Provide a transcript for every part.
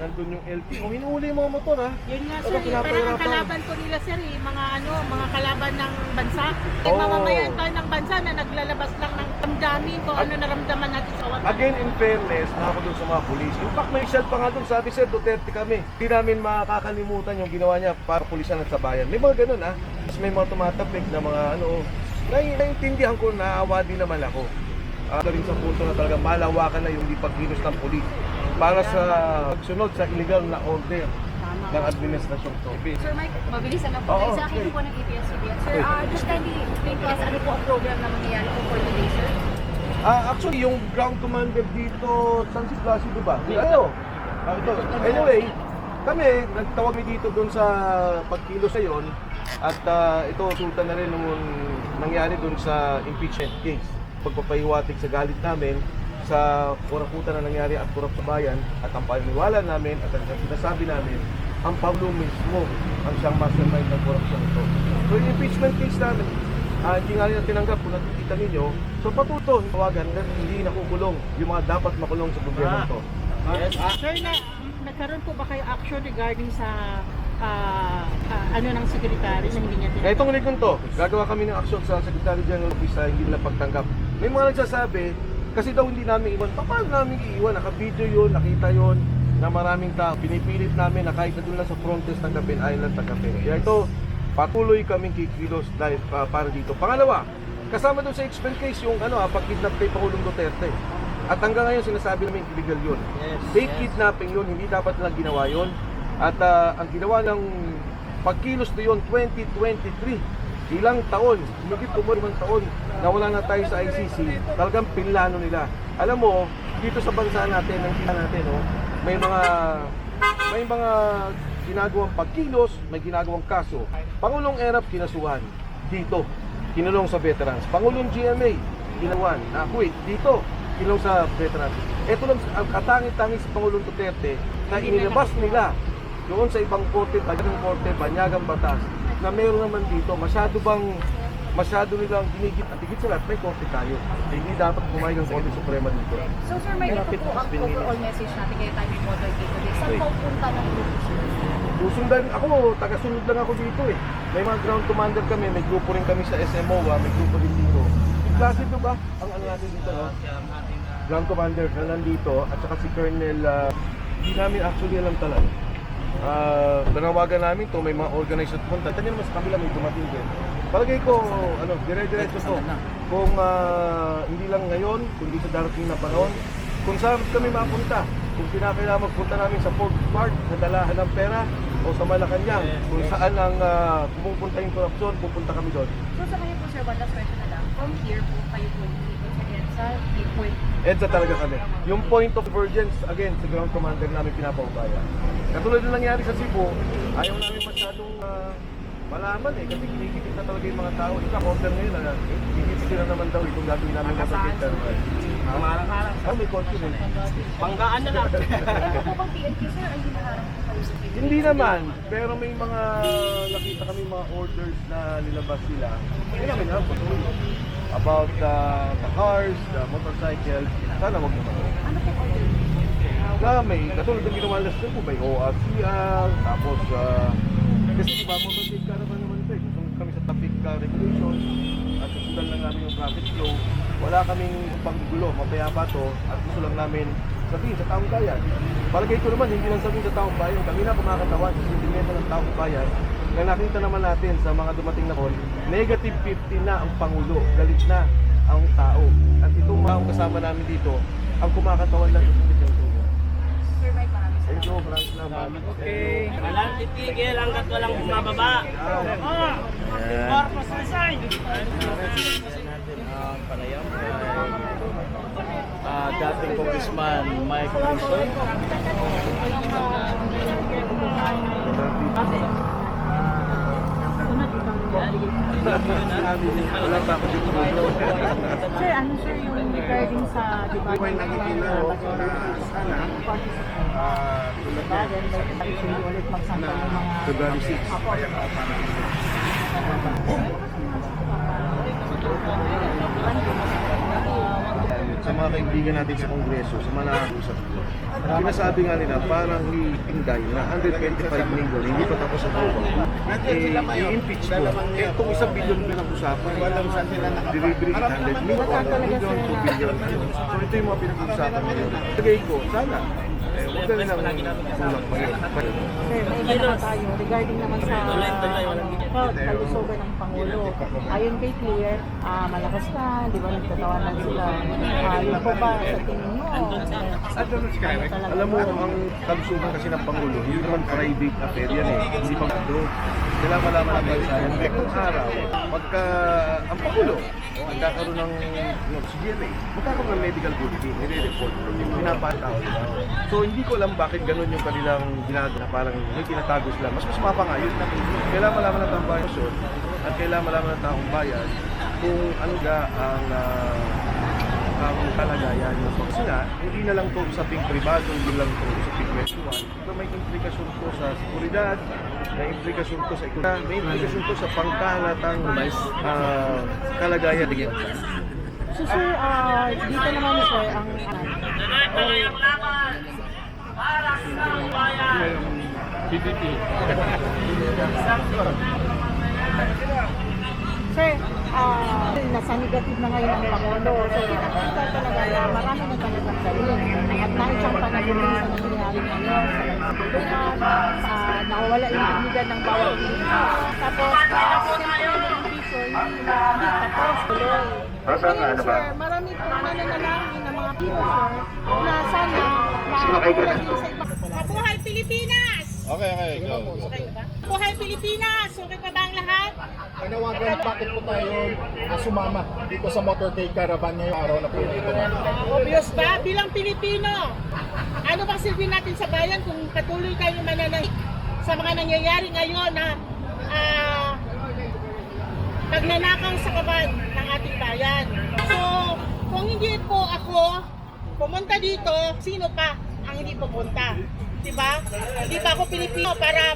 nandun yung LTO. Hinuhuli yung mga motor ha. Yun nga Ano, sir, parang ang pinapahirapan? kalaban ko nila sir mga kalaban ng bansa. Oo. Mamamayan tayo ng bansa na naglalabas lang ng damdamin kung ano naramdaman natin sa wala. Again, in fairness, ako dun sa mga pulis. In fact, may shell pa nga dun, sabi sir, Duterte kami. Hindi namin makakalimutan yung ginawa niya para pulisan at sa bayan. May mga ganun ha. Tapos may mga tumatapik na mga naiintindihan ko, naawa din naman ako. Rin sa punto na talaga malawakan na yung pagkilos ng pulis para sa pagsunod sa illegal na order ng administrasyong to. Sir Mike, mabilisan lang po Oo, tayo sa akin okay. po ng ABS-CBN. Sir, just kindly explain to us ano po ang program na mangyayari po for today, sir? Actually, yung ground commander dito, San Si Placido ba? Ito. Anyway, kami, nagtawag kami dito doon sa pagkilos na yun. At ito, sultan na rin nung nangyari doon sa impeachment case. Pagpapahiwatig sa galit namin sa kuraputan na nangyari at kurap sa bayan at ang paniniwala namin at ang sinasabi namin, ang Pablo mismo ang siyang mastermind ng korupsyon ito. So yung impeachment case namin, hindi nga rin na tinanggap kung nakikita ninyo. So patuto, tawagan na hindi nakukulong yung mga dapat makulong sa gobyerno ito. Sir, nagkaroon po ba kayo action regarding sa ng secretary na hindi niya tinanggap? Itong likon to, gagawa kami ng aksyon sa Secretary General Office sa hindi nila pagtanggap. May mga nagsasabi, kasi daw hindi namin iwan. Paano namin iiwan? Naka-video yun, nakita yun, na maraming tao. Pinipilit namin na kahit na doon lang sa frontes ng Gapin Island ng Gapin. Kaya ito, patuloy kaming kikilos dahil para dito. Pangalawa, kasama doon sa expense case yung pag-kidnap kay Pangulong Duterte. At hanggang ngayon sinasabi namin illegal yun. Fake kidnapping yun, hindi dapat lang ginawa yun. At ang ginawa ng pagkilos na yun, 2023, ilang taon, humigit kumulong taon na wala na tayo sa ICC, talagang pinlano nila. Alam mo, dito sa bansa natin, may mga ginagawang pagkilos, may ginagawang kaso. Pangulong Erap kinasuhan dito, kinulong sa veterans. Pangulong GMA, ginawan, quit dito, kinulong sa veterans. Ito lang ang katangi-tangi sa Pangulong Duterte na inilabas nila doon sa ibang korte, tagang korte, banyagang batas, na meron naman dito, masyado nilang ginigit at higit sa lahat, may korte tayo. Hindi dapat pumayag ang Korte Suprema dito. So sir Mike, ito po ang overall message natin kaya tayo may motorcade today. Saan po punta ng grupo, sir? Susundan ako, taga-sunod lang ako dito eh. May mga ground commander kami, may grupo rin kami sa SMO, may grupo rin dito. Klase ito ba? Ang natin dito, no? Ground commander na nandito, at saka si Colonel, hindi namin actually alam talaga. Nanawagan namin to, may mga organized at punta. Tanyan naman sa kabila may dumating din. Palagay ko, dire-diretso to. Kung hindi lang ngayon, kundi sa darating na panahon, kung saan kami mapunta, kung kinakailangan magpunta namin sa Fort Park, sa dalahan ng pera, o sa Malacanang, kung saan ang pumupunta yung korupsyon, pupunta kami doon. So sa kanya po sir, one last question na lang. From here po kayo po dito sa EDSA, point. EDSA talaga kami. Yung point of convergence, again, sa ground commander namin pinapaubaya. Katulad na nangyari sa Cebu, ayaw namin masyadong malaman eh, kasi kinikipit na talaga yung mga tao. Isa, order ngayon na kinikipit na naman daw itong gagawin namin kapatid. Marang-marang. May kotse eh. Panggaan na lang. Ano po bang PNP sir, ay hinaharap po kayo sa PNP? Hindi naman, pero may mga nakita kami mga orders na nilabas sila. Hindi namin alam po about the cars, the motorcycles. Sana wag naman. Ano po order? May katulad ng ginawa last po, may ORCR, tapos kasi diba motorcycle caravan naman ito eh. Kung kami sa traffic regulations at susundan lang namin yung traffic flow, wala kaming panggulo, mapayapa to at gusto lang namin sabihin sa taong bayan. Palagay ko naman, hindi lang sabihin sa taong bayan, kami na kumakatawan sa sentimento ng taong bayan na nakita naman natin sa mga dumating na kon, negative 50 na ang Pangulo, galit na ang tao. At itong mga kasama namin dito, ang kumakatawan lang sa sentimento. Sir Mike, maraming Thank salamat. you, maraming salamat. Okay. Walang titigil hanggat walang bumababa. Corpus resign! Ang panayam kay dating Congressman Mike Wilson. Wala pa ako dito. Sir, ano sir yung regarding sa May nakikita ko na sana ulit magsampa yung mga February 6. sa mga kaibigan natin sa Kongreso, sa mga nakakausap ko. Sinasabi nga nila parang i-inday na 125 million, hindi pa tapos ang trabaho. I-impeach ko. Itong 1 billion pinag-usapan. Delivery 800 million, 1 million, 2 billion. So ito yung mga pinag-usapan nila. Tagay ko, sana. Huwag na nilang tulak pa rin. Sir, may iba naman tayo regarding naman sa health, kalusugan ng Pangulo. Ayon kay Clear, malakas na, di ba nagtatawanan sila. Yun po ba sa tingin mo? Alam mo, ang kalusugan kasi ng Pangulo, hindi naman private affair yan eh. Hindi pa ito. Kailangan malaman ang bansa yan. Kung araw, pagka ang Pangulo, nagkakaroon ng CGMA, magkakaroon ng medical bulletin, nire-report, pinapataw. So hindi ko alam bakit ganun yung kanilang ginagawa, parang may tinatago sila. Mas mapa nga yun. Kailangan malaman ng taong bayan at kailangan malaman ng taong bayan kung ano ga ang kalagayan ng kasi nga, hindi na lang ito usaping privado, hindi lang ito usaping kwentuhan. Ito may implikasyon ko sa seguridad, may implikasyon ko sa ekonomiya, may implikasyon ko sa pangkahalatang kalagayan ng bansa. So sir, dito naman sir, ang Sir, nasa negative na ngayon ang Pangulo. So, kita talaga na marami na talagang galing. At dahil siyang panaguling sa nangyayari ngayon, sa nagtulungan, nawawala yung dignidad ng bawat Pilipino. Tapos, siyempre yung piso, hindi tapos, tuloy. Ngayon, sir, marami po nananalangin ng mga Pilipino, sir, na sana makakatulad din sa ibang. Mabuhay Pilipinas! Okay, go. Mabuhay Pilipinas! Okay pa ba ang lahat? Panawagan, bakit po tayo sumama dito sa motorcade caravan ngayong araw na po dito? Obvious ba? Bilang Pilipino, ano bang silbi natin sa bayan kung patuloy tayong mananaig sa mga nangyayari ngayon na pagnanakaw sa kaban ng ating bayan? So, kung hindi po ako pumunta dito, sino pa ang hindi pupunta? Diba? Hindi ba ako Pilipino para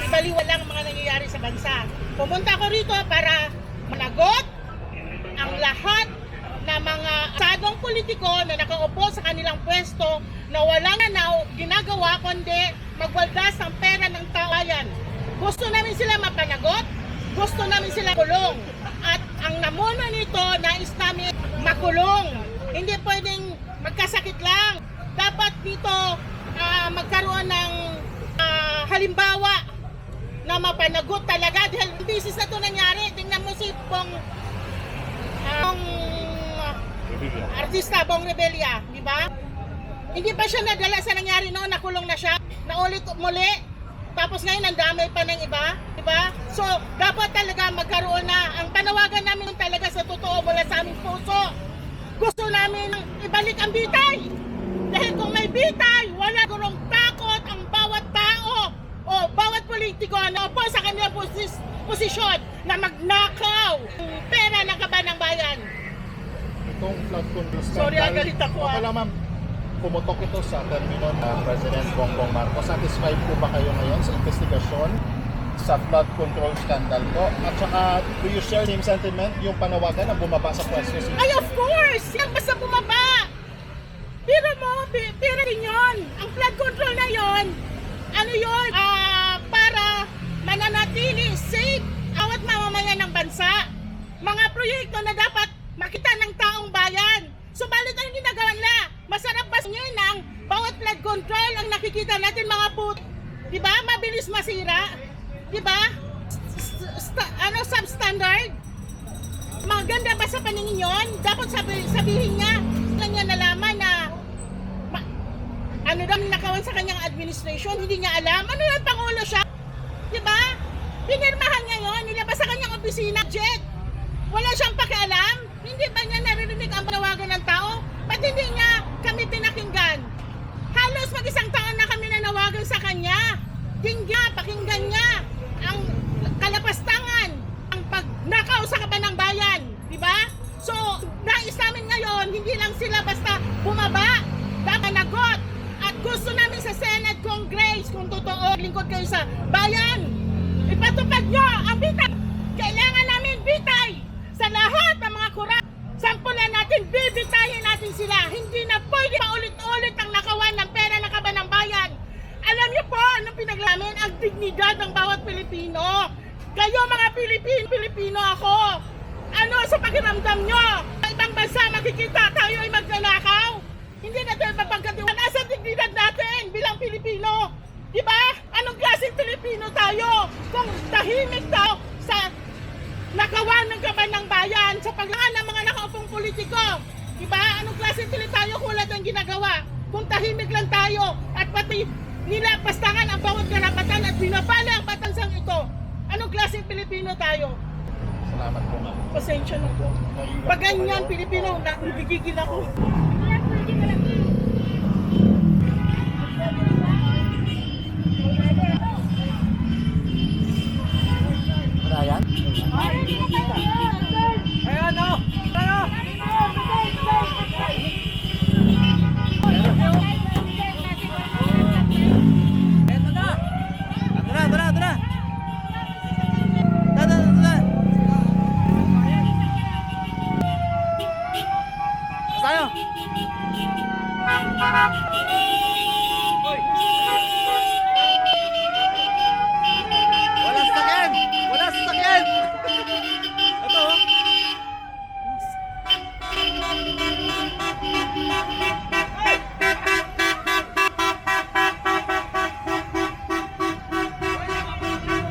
ibaliwalang mga nangyayari sa bansa. Pumunta ako rito para managot ang lahat na mga sadong politiko na nakaupo sa kanilang pwesto na walang ginagawa kundi magwaldas ng pera ng tawayan. Gusto namin sila mapanagot, gusto namin sila kulong. At ang namuno nito, nais namin makulong. Hindi pwedeng magkasakit lang. Dapat dito magkaroon ng halimbawa na mapanagot talaga dahil business na ito nangyari. Tingnan mo si artista Bong Rebella, di ba? Hindi pa siya nadala sa nangyari noon, nakulong na siya, naulit muli, tapos ngayon nandamay pa ng iba, di ba? So, dapat talaga magkaroon na, ang panawagan namin talaga sa totoo mula sa aming puso, gusto namin ibalik ang bitay. Dahil kung may bitay, wala gurong takot ang bawat tao o bawat politiko na upo sa kanilang posisyon na magnakaw ang pera ng kaban ng bayan. Itong flood control scandal. Sorry, galit ako, Okay lang, ma'am. Pumutok ito sa termino ng President Bongbong Marcos. Satisfied po ba kayo ngayon sa investigasyon sa flood control scandal po? At saka, do you share same sentiment yung panawagan na bumaba sa pwesto si... Ay, of course! Yan basta bumaba! Pero rin yun. Ang flood control na yun, ano yun? Para mananatili safe awat mamamayan ng bansa. Mga proyekto na dapat makita ng taong bayan. Subalit ang ginagawa nila, masarap pa ngayon ang bawat flood control ang nakikita natin mga diba? Mabilis masira. Diba? Substandard? Maganda ba sa paningin yun? Dapat sabihin niya, lang niya nalaman na ano daw nakawan sa kanyang administration, hindi niya alam. Ano yung Pangulo siya? Diba? Pinirmahan niya yun, nilabas sa kanyang opisina, jet. Wala siyang pakialam. Hindi ba niya naririnig ang panawagan ng tao? Ba't hindi niya kami pinakinggan? Halos mag-isang taon na kami nanawagan sa kanya. Pakinggan niya ang kalapastangan, ang pagnakaw sa kaban ng bayan. Diba? So, nais namin ngayon, hindi lang sila basta bumaba, managot. At gusto namin sa Senate, Congress, kung totoo, lingkod kayo sa bayan, ipatupad nyo ang bitay. Kailangan namin bitay sa lahat ng mga Kailangan natin bibitayin natin sila. Hindi na pwede paulit-ulit ang nakawan ng pera ng kaban ng bayan. Alam niyo po, anong pinaglamin? Ang dignidad ng bawat Pilipino. Kayo mga Pilipino ako. Ano sa pakiramdam nyo? Sa ibang bansa makikita tayo ay magnanakaw. Hindi natin mapagkatiwala. Nasa dignidad natin bilang Pilipino. Diba? Anong klaseng Pilipino tayo? Kung tahimik tayo sa nakawan ng kaban ng bayan sa paglakan ng mga nakaupong politiko. Diba? Anong klaseng Pilipino tayo kung wala tayong ginagawa? Kung tahimik lang tayo at pati nilapastangan ang bawat karapatan at binabala ang batansang ito. Anong klaseng Pilipino tayo? Salamat po, ma'am. Pasensya na po. Pag ganyan, Pilipino, nagigigil ako. Ayan. Ayan, no! Ayan! Ito na! Ito na! Ito na! Ito na! Ito na! Ito na! Tayo! Walang sakyan! Walang sakyan! Ito oh!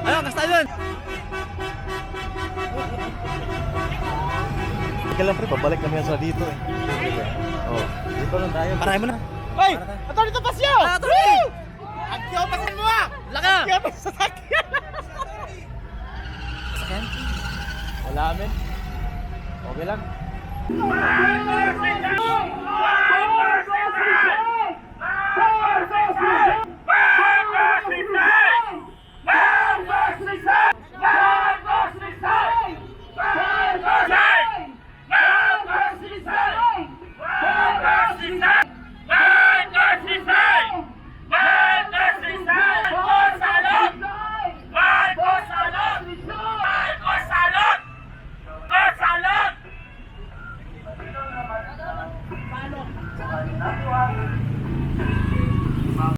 Ayun, kasta yun! Ika lang pre, pabalik naman yan sa dito eh. Oh, dito lang tayo. Parahin mo na. Hoy! Atty. Topacio! Atty. Ang kiyopasin mo ah! Laka! Kiyopas sa sakyan! Sakyan? Wala amin. Okay lang.